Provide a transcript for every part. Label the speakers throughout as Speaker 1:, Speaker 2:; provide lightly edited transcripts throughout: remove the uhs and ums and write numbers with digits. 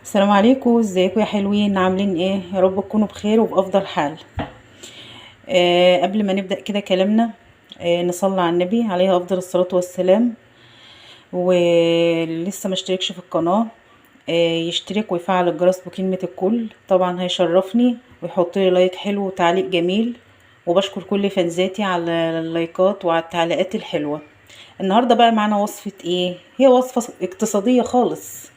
Speaker 1: السلام عليكم، ازيكم يا حلوين؟ عاملين ايه؟ يا رب تكونوا بخير وبأفضل حال. قبل ما نبدأ كده كلامنا، نصلي على النبي عليه أفضل الصلاة والسلام. ولسه ما اشتركش في القناة، يشترك ويفعل الجرس بكلمة الكل، طبعا هيشرفني، ويحط لي لايك حلو وتعليق جميل. وبشكر كل فانزاتي على اللايكات وعلى التعليقات الحلوة. النهاردة بقى معانا وصفة ايه؟ هي وصفة اقتصادية خالص،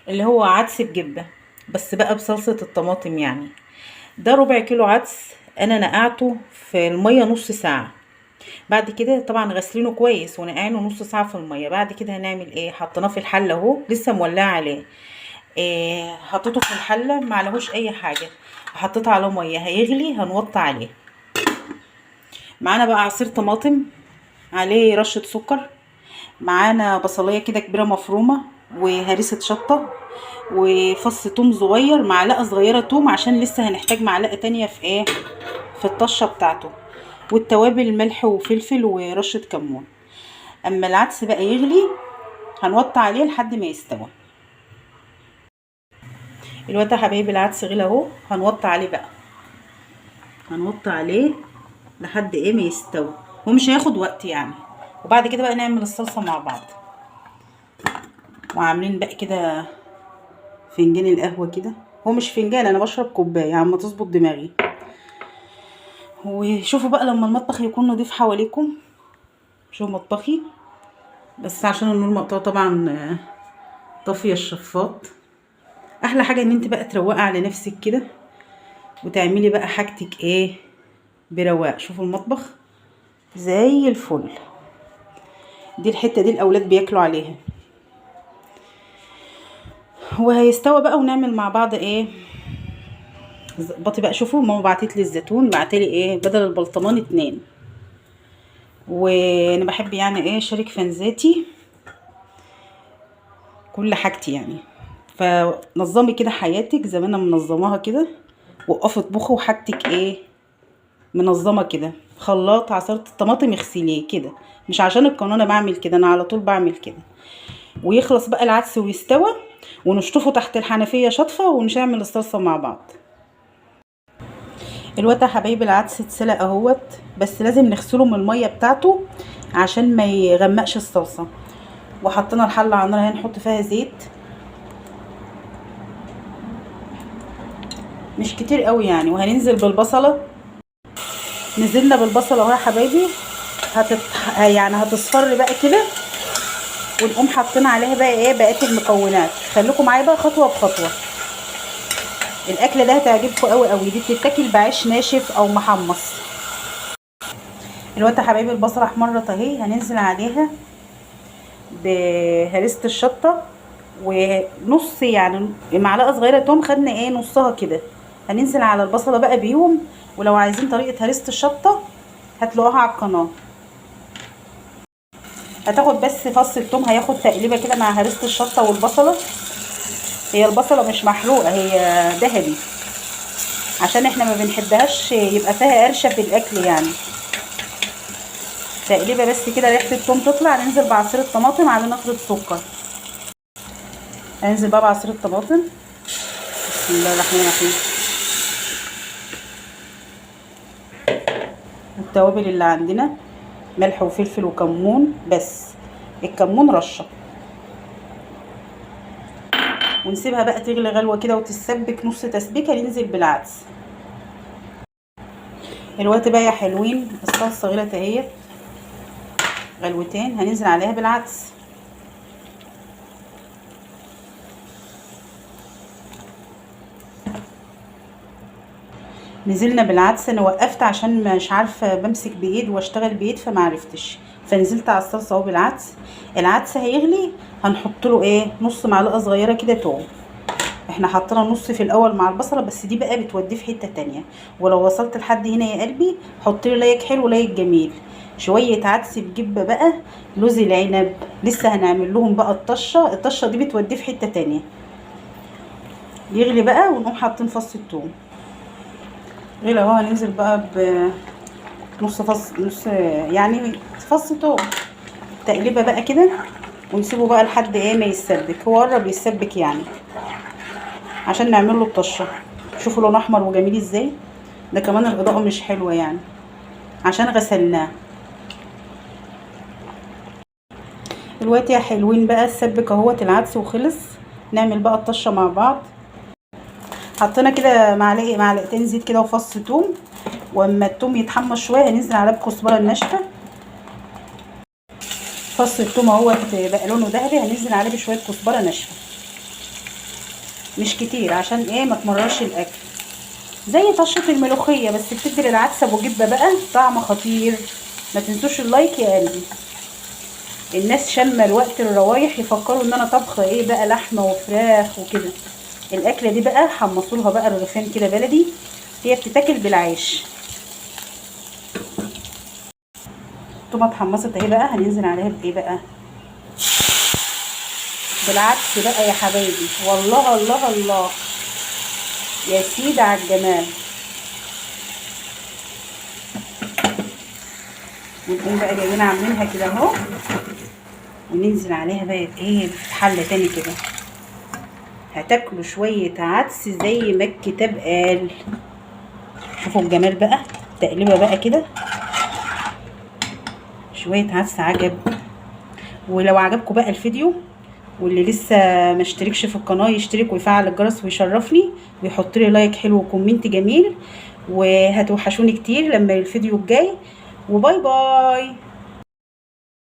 Speaker 1: اللي هو عدس بجبة، بس بقى بصلصة الطماطم يعني. ده ربع كيلو عدس، انا نقعته في المية نص ساعة. بعد كده طبعا غسلينه كويس ونقعينه نص ساعة في المية. بعد كده هنعمل ايه؟ حطيناه في الحلة اهو، لسه مولعة عليه. إيه، حطيته في الحلة معلهوش اي حاجة، حطيت عليه مية هيغلي، هنوطي عليه. معانا بقى عصير طماطم، عليه رشة سكر، معانا بصلايه كده كبيره مفرومه، وهريسه شطه، وفص توم صغير، معلقه صغيره توم عشان لسه هنحتاج معلقه تانية في ايه، في الطشه بتاعته. والتوابل ملح وفلفل ورشه كمون. اما العدس بقى يغلي، هنوطي عليه لحد ما يستوي. الوقت يا حبايبي العدس غلي اهو، هنوطي عليه بقى، هنوطي عليه لحد ايه ما يستوي. هو مش هياخد وقت يعني. وبعد كده بقى نعمل الصلصه مع بعض. وعاملين بقى كده فنجان القهوة كده، هو مش فنجان، انا بشرب كوباية عم تظبط دماغي. وشوفوا بقى لما المطبخ يكون نضيف حواليكم. شوفوا مطبخي، بس عشان النور مقطوع طبعا، طافية الشفاط. احلى حاجة ان انت بقى تروقي على نفسك كده، وتعملي بقى حاجتك ايه برواق. شوفوا المطبخ زي الفل. دي الحتة دي الاولاد بياكلوا عليها. وهيستوى بقى ونعمل مع بعض ايه. ظبطي بقى، شوفوا ماما بعتت لي الزيتون، بعتلي ايه بدل البلطمان 2. وانا بحب يعني ايه شارك فانزاتي كل حاجتي يعني. فنظمي كده حياتك زي ما انا منظماها كده، وقفي اطبخي وحاجتك ايه منظمه كده. خلاط عصير الطماطم اغسليه كده، مش عشان القانون انا بعمل كده، انا على طول بعمل كده. ويخلص بقى العدس ويستوى، ونشطفه تحت الحنفيه شطفه، ونعمل الصلصه مع بعض. الوقت يا حبايبي العدس اتسلق اهوت، بس لازم نغسله من الميه بتاعته عشان ما يغمقش الصلصه. وحطينا الحله على النار، هنحط فيها زيت مش كتير قوي يعني. وهننزل بالبصله، نزلنا بالبصله اهو يا حبايبي. يعني هتصفر بقى كده، ونقوم حاطين عليها بقى ايه بقيه المكونات. خليكم معايا بقى خطوه بخطوه. الاكله ده هتعجبكم قوي قوي، دي بتتاكل بعيش ناشف او محمص. دلوقتي يا حبايبي البصله احمرت اهي، هننزل عليها بهريسه الشطه، ونص يعني معلقه صغيره توم، خدنا ايه نصها كده. هننزل على البصله بقى بيهم. ولو عايزين طريقه هريسه الشطه هتلاقوها على القناه. هتاخد بس فص الثوم، هياخد تقليبه كده مع هريسه الشطه والبصله. هي البصله مش محروقه، هي ذهبي، عشان احنا ما بنحبهاش يبقى فيها قرشه في الاكل يعني. تقليبه بس كده، ريحه الثوم تطلع. ننزل بعصير الطماطم على نقطه سكر. هننزل بقى بعصير الطماطم. بسم الله الرحمن الرحيم. التوابل اللي عندنا ملح وفلفل وكمون، بس الكمون رشه. ونسيبها بقى تغلي غلوه كده وتتسبك نص تسبيكه. ننزل بالعدس. الوقت بقى يا حلوين الصلصه غلت اهي غلوتين، هننزل عليها بالعدس. نزلنا بالعدس. انا وقفت عشان مش عارفه بمسك بايد واشتغل بايد فما عرفتش، فنزلت على الصلصه اهو بالعدس. العدس هيغلي، هنحط له ايه نص معلقه صغيره كده توم. احنا حطينا نص في الاول مع البصله، بس دي بقى بتوديه في حته تانية. ولو وصلت لحد هنا يا قلبي، حط لي لايك حلو لايك جميل. شويه عدس بجبه بقى، لوز العنب لسه هنعمل لهم بقى الطشه دي بتوديه في حته تانية. يغلي بقى ونقوم حاطين فص الثوم. غلي اهو، هننزل بقى بنص فص، نص يعني فص توم. تقليبه بقى كده، ونسيبه بقى لحد ايه ما يتسبك. هو قرب يتسبك يعني. عشان نعمل له الطشه. شوفوا لونه احمر وجميل ازاي. ده كمان الاضاءه مش حلوه يعني عشان غسلناه. دلوقتي يا حلوين بقى السبك اهوت العدس وخلص. نعمل بقى الطشه مع بعض. حطينا كده معلقتين زيت كده وفص ثوم، واما الثوم يتحمص شويه هننزل عليه بالكزبره الناشفه. فص الثوم اهوت بقى لونه ذهبي، هننزل عليه بشويه كزبره ناشفه مش كتير عشان ايه ما تمررش الاكل، زي طشه الملوخيه بس بتدي للعدس ابو جبه بقى طعم خطير. ما تنسوش اللايك يا قلبي. الناس شامه الوقت الروايح يفكروا ان انا طبخه ايه بقى لحمه وفراخ وكده. الاكله دي بقى حمصولها بقى الرغيفين كده بلدي، هي بتتاكل بالعيش. الطماطم اتحمصت اهي بقى، هننزل عليها بايه بقى؟ بالعدس بقى يا حبايبي. والله الله الله يا سيدي على الجمال. ونقوم بقى جايين عاملينها كده اهو، وننزل عليها بقى ايه في حله تاني كده. هتاكلوا شويه عدس زي ما الكتاب قال. شوفوا الجمال بقى. تقليبه بقى كده شويه عدس عجب. ولو عجبكم بقى الفيديو، واللي لسه ما اشتركش في القناه يشترك ويفعل الجرس ويشرفني ويحط لي لايك حلو وكومنت جميل. وهتوحشوني كتير لما الفيديو الجاي. وباي باي.